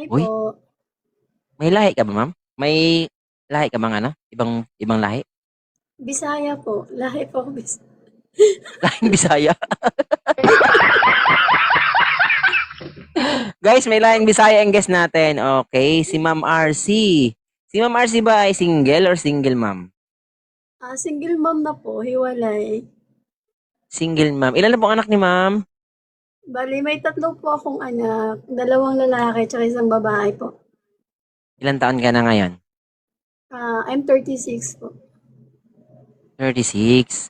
Hi Uy, po. may lahi ka ba, ma'am? May lahi ka bang ano? Ibang lahi? Bisaya po. Lahi po ako Lahing Bisaya. Guys, may lahing Bisaya ang guest natin. Okay, si Ma'am RC. Si Ma'am RC ba ay single or single ma'am? Single mom na po, hiwalay. Single ma'am. Ilan na po ang anak ni ma'am? Bali, may tatlo po akong anak. Dalawang lalaki tsaka isang babae po. Ilan taon ka na ngayon? I'm 36 po. 36.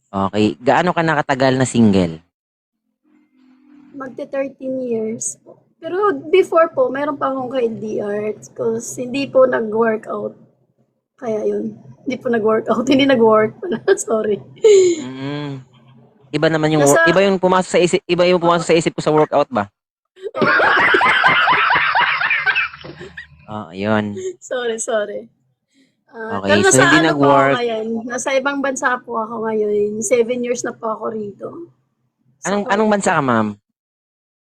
Okay. Gaano ka nakatagal na single? Magte 13 years po. Pero before po, meron pa akong ka-LDR because hindi po nag-workout. Kaya yun. Hindi po nag-workout. Hindi nag-work pala. Sorry. Mm. Iba naman yung Nasa, iba yung pumasok sa isip ko sa workout ba? Ayun. sorry. Okay, Pero so nasa hindi ano po ako nag-work. ngayon, nasa ibang bansa po ako ngayon. 7 years na po ako rito. Sa Anong Kuwait bansa po. ka, ma'am?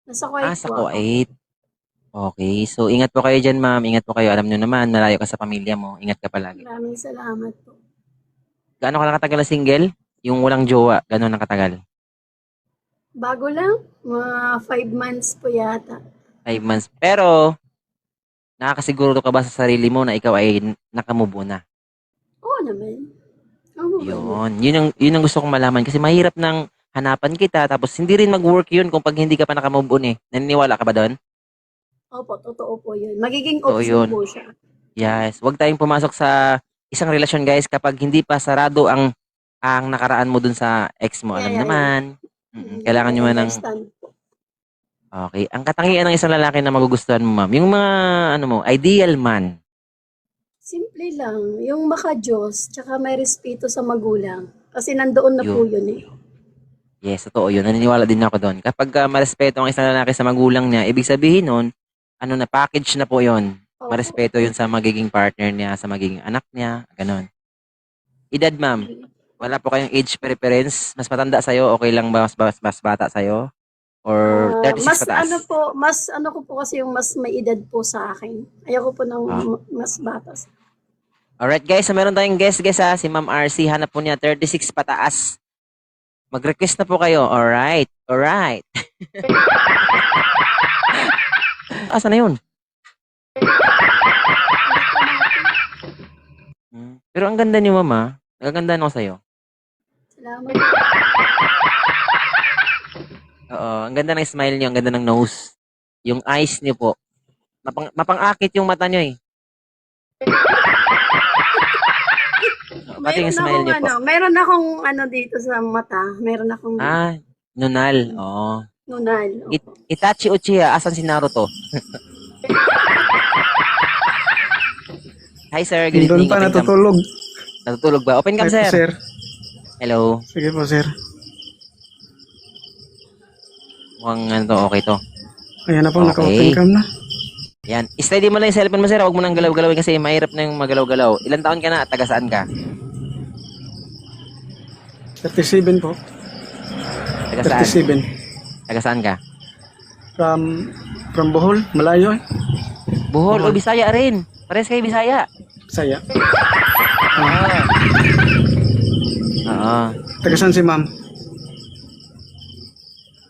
Nasa Kuwait Sa po ako. Kuwait. Okay. So, ingat po kayo dyan, ma'am. Ingat po kayo. Alam nyo naman, malayo ka sa pamilya mo. Ingat ka palagi. Maraming salamat po. Gaano ka nakatagal na single? Yung walang jowa, gano'n nakatagal? Bago lang, mga 5 months po yata. 5 months. Pero, nakakasiguro ka ba sa sarili mo na ikaw ay nakamove on na? Oo naman. Oo naman. Yun ang gusto kong malaman. Kasi mahirap nang hanapan kita, tapos hindi rin mag-work yun kung pag hindi ka pa nakamove on eh. Naniniwala ka ba doon? Opo, totoo po yun. Magiging Oo, option yun. po siya. Yes. Huwag tayong pumasok sa isang relasyon, guys, kapag hindi pa sarado ang nakaraan mo dun sa ex mo. Alam Yeah. naman. Kailangan I nyo man ng... understand po. Okay. Ang katangian ng isang lalaki na magugustuhan mo, ma'am, yung mga, ano mo, ideal man. Simple lang. Yung maka-Diyos, tsaka may respeto sa magulang. Kasi nandoon na po Yun. yun eh. Yes, totoo yun. Naniniwala din ako doon. Kapag marespeto ang isang lalaki sa magulang niya, ibig sabihin nun, ano na, package na po yun. Opo. Marespeto yun sa magiging partner niya, sa magiging anak niya, ganun. Edad, ma'am. Wala po kayong age preference? Mas matanda sa'yo, okay lang ba mas bata sa'yo? Or 36 Mas ano pataas? po, mas ano ko po kasi yung mas may edad po sa akin. Ayoko po ng Ah. mas bata. Alright guys, so meron tayong guest ha, si Ma'am RC, hanap po niya 36 pataas. Mag-request na po kayo, alright, alright. Asa na yun? Pero ang ganda ni Mama, nagagandaan ako sa'yo. Salamat. Oo, ang ganda ng smile niyo, ang ganda ng nose. Yung eyes niyo po. Mapang-akit yung mata niyo eh. Pati yung smile niyo po. Meron akong ano dito sa mata. Meron akong Nunal. Oo. nunal. Opo. Itachi Uchiha, asan si Naruto? Hi sir, good Doon evening. pa Open cam. natutulog. Natutulog ba? Open cam Ay po, sir. sir. Hello. Sige po, sir. Mukhang ano to, okay to. Ayan na po, Okay. naka-open cam na. Yan. Steady mo lang yung cellphone mo sir. Huwag mo nang galaw-galawin kasi mahirap na yung magalaw-galaw. Ilan taon ka na at taga saan ka? 37 po. Taga saan? 37. Taga saan ka? From Bohol, malayo eh. Bohol o Bisaya rin. Pares kayo Bisaya. Saya. Oo. Taga saan si ma'am?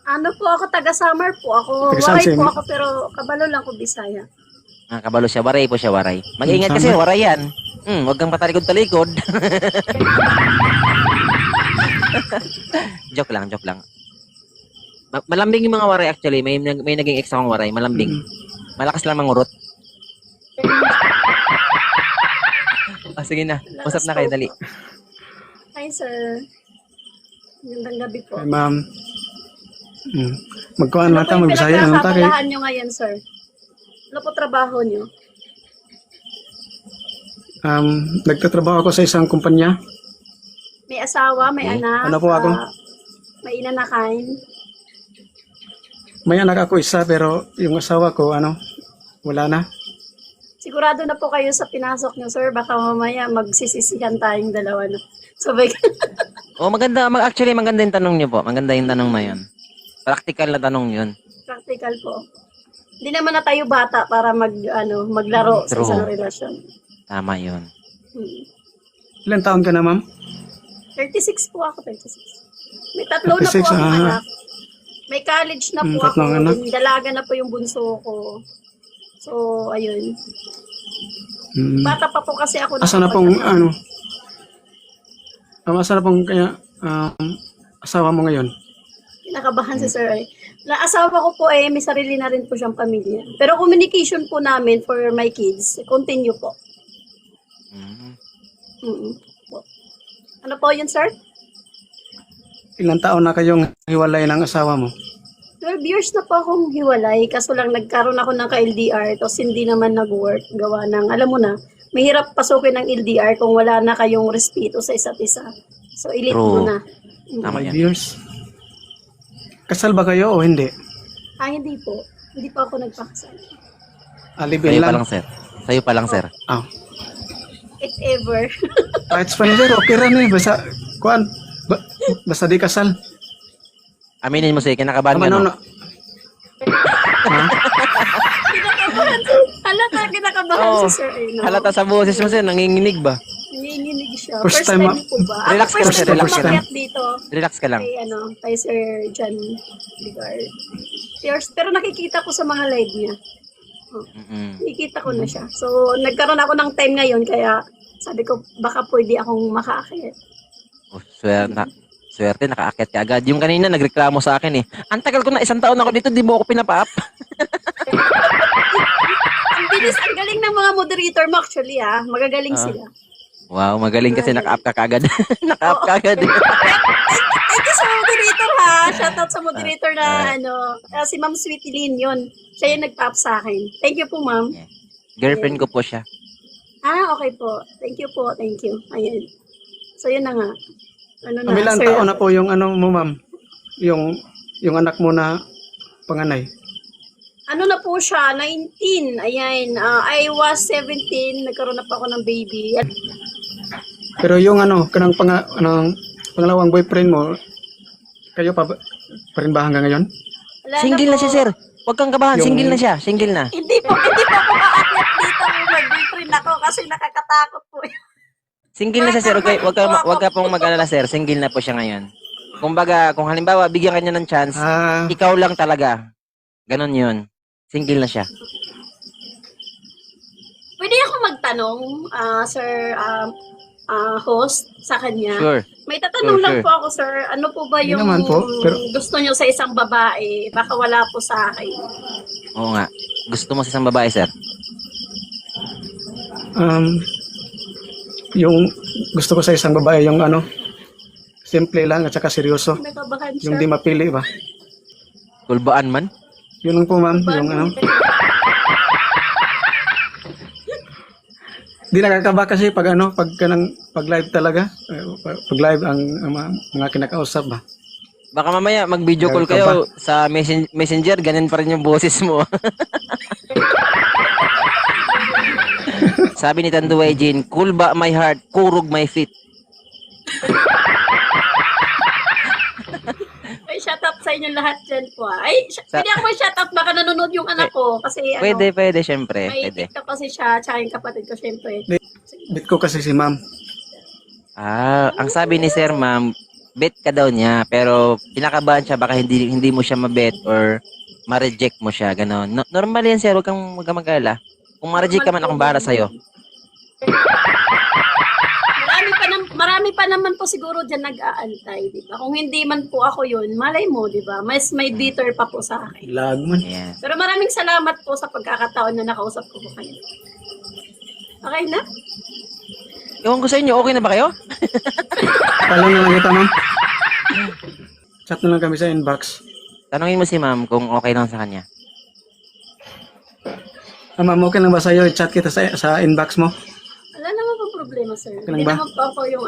Ano po ako, taga Samar po ako. Taga Waray San po Sim. ako pero kabalo lang ko Bisaya. Kabalo siya. Waray po siya, waray. Mag-ingat kasi, Tama. waray yan. Huwag kang patalikod-talikod. Joke lang, joke lang. Malambing yung mga waray actually. May naging ex akong waray. Malambing. Malakas lang mangurot. Sige na. Usap na kayo, dali. Hi sir. Magandang gabi po. Ay ma'am. Magkuhan Ano lang po yung mag-Bisaya. Ano ta kay? pinagkakabalahan nyo ngayon sir? Ano po trabaho nyo? Nagtatrabaho ako sa isang kumpanya. May asawa, may Okay. anak. Ano po ako? May inanakain. May anak ako isa pero yung asawa ko, wala na. Sigurado na po kayo sa pinasok nyo sir. Baka mamaya magsisisihan tayong dalawa na. Sabay Actually, maganda yung tanong niyo po. Maganda yung tanong na yun. Practical na tanong yun. practical po. Hindi naman na tayo bata para maglaro sa True. isang relasyon. Tama yun. Hmm. Ilan taon ka na, ma'am? 36 po ako, 36. May tatlo na po 36, akong ah. anak. May college na po ako. tatlong anak. Dalaga na po yung bunso ko. So, ayun. Mm. Bata pa po kasi ako. Asa na pong, asa na pong kaya, asawa mo ngayon? Kinakabahan si Sir ay. Na asawa ko po may sarili na rin po siyang pamilya. Pero communication po namin for my kids, continue po. Mm. Mm. Po. Ano po yun, sir? Ilang taon na kayong hiwalay ng asawa mo? 12 years na po akong hiwalay, kaso lang nagkaroon ako ng ka-LDR, tapos hindi naman nag-work, gawa ng, alam mo na, mahirap pasukin ng LDR kung wala na kayong respeto sa isa't isa. So, elite True. mo na. Tama 5 yan. years. Kasal ba kayo o hindi? Hindi po. Hindi pa ako nagpakasal. Alibin Sa'yo pa lang. lang, sir. Sa'yo pa lang, sir. Ah. If ever. Kahit Spanish, okay rin eh. Basta, basta di kasal. Aminin mo, sir, kinakabahan ka, no? Halata, kinakabahan Oo. si Sir. No? Halata sa boses mo, sir. Nanginginig ba? Nanginginig siya. First First time time ma- po ba? Relax ka lang, First sir, time relax ko ka lang. umakyat dito. Relax ka lang. Kay Sir John Ligard. Pero nakikita ko sa mga live niya. Mm-mm. Nakikita ko na siya. So, nagkaroon ako ng time ngayon, kaya sabi ko, baka pwede akong makaakyat. Oh, swerte, nakaakyat ka agad. Yung kanina, nagreklamo sa akin eh. Ang tagal ko na, 1 taon ako dito, di mo ako pinapa-up. Ang bilis, ang galing ng mga moderator mo actually magagaling sila. Wow, magaling kasi naka-up ka kagad. Naka-up ka agad. Thank you sa moderator Shoutout sa moderator na si Ma'am Sweetie Lynn yun. Siya yung nag-up sa akin. Thank you po, Ma'am. Girlfriend ko po siya. Okay po. Thank you po. Thank you. Ayan. So, yun na nga. Ilang Sir? taon na po yung mo, ma'am? Yung anak mo na panganay? Ano na po siya? 19. Ayan. I was 17. Nagkaroon na po ako ng baby. Pero yung kanang pangalawang boyfriend mo, kayo pa rin ba hanggang ngayon? Wala Single na po. siya, sir. Huwag kang kabahan, Yung- single na siya. Single na. Hindi po ako aakyat dito. Mag-boyfriend ako kasi nakakatakot po. Single na siya, sir. Huwag ka pong mag-alala, sir. Single na po siya ngayon. Kumbaga, kung halimbawa, bigyan ka niya ng chance, ikaw lang talaga. Ganon yun. Single na siya. Pwede ako magtanong, Sir host, sa kanya? Sure. May tatanong Sure, lang sure. po ako, sir. Ano po ba Hindi yung naman po, pero- gusto nyo sa isang babae? Baka wala po sa akin. Oo nga. Gusto mo sa isang babae, sir? Yung gusto ko sa isang babae, yung simple lang at saka seryoso. Nakabahan siya. Yung di mapili ba? Kulbaan man? Yun lang po, ma'am. Paano Yung hindi- di nakakaba kasi pag pag live talaga. Pag live ang mga kinakausap ba? Baka mamaya mag-video call kayo sa messenger, ganyan pa rin yung boses mo. Sabi ni Tanduay Jean, cool ba my heart, kurog my feet. Ay, shout out sa inyo lahat dyan po. Pwede ako shout out, baka nanonood yung anak ko. Kasi Pwede, syempre. may Pwede. TikTok kasi siya, tsaka yung kapatid ko, syempre. Bit ko kasi si ma'am. Ang sabi ni Sir Ma'am, bet ka daw niya, pero kinakabahan siya, baka hindi mo siya mabet or ma-reject mo siya, gano'n. Normal yan, Sir, huwag kang mag-alala. Kung ma-reject ka man, akong bahala sa'yo. Marami pa naman po siguro dyan nag-aantay, di ba? Kung hindi man po ako yun, malay mo, di ba? Mas may bitter pa po sa akin. Lag man. Ayan. Pero maraming salamat po sa pagkakataon na nakausap ko po kayo. Okay na? Ewan ko sa inyo, okay na ba kayo? Follow na lang kita, ma'am. Chat na lang kami sa inbox. Tanungin mo si Ma'am kung okay lang sa kanya. Ma'am, okay lang ba sa'yo? I-chat kita sa inbox mo? Wala naman po problema, sir. lang Hindi ba? naman po ako yung